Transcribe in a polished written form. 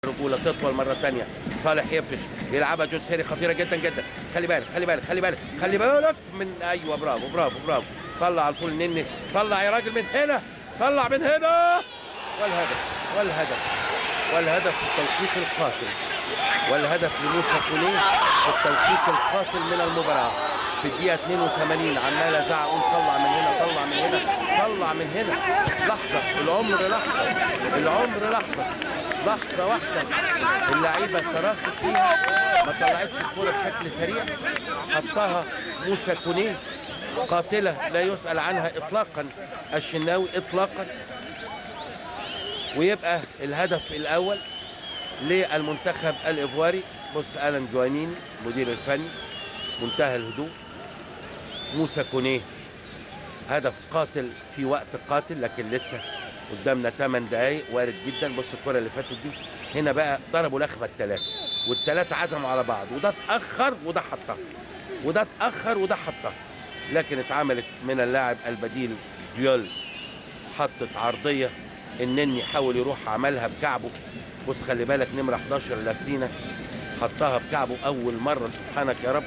رجوله تطول مره ثانيه. صالح يفرش يلعبها جون سيري خطيره جدا جدا. خلي بالك خلي بالك خلي بالك خلي بالك من ايوه برافو برافو برافو. طلع على طول نني. طلع يا راجل من هنا. طلع من هنا. والهدف والهدف والهدف في التوقيت القاتل. والهدف لموسى كونيه في التوقيت القاتل من المباراه. في الدقيقه 82 عمال ازعق اقول طلع من هنا طلع من هنا طلع من هنا. لحظه العمر لحظه العمر لحظه. لحظه واحده اللعيبه تراخت فيها ما طلعتش الكوره بشكل سريع. حطها موسى كونيه قاتله لا يسأل عنها اطلاقا الشناوي اطلاقا. ويبقى الهدف الاول للمنتخب الايفواري. بص الان جوانيني مدير الفني منتهى الهدوء. موسى كونيه هدف قاتل في وقت قاتل لكن لسه قدامنا 8 دقايق وارد جدا. بص الكره اللي فاتت دي هنا بقى ضربوا لخمه الثلاثه والثلاثه عزموا على بعض وده اتاخر وده حطها وده اتاخر وده حطها. لكن اتعملت من اللاعب البديل ديول. حطت عرضيه النني حاول يروح عملها بكعبه. بص خلي بالك نمره 11 لاسينا حطها بكعبه اول مره سبحانك يا رب.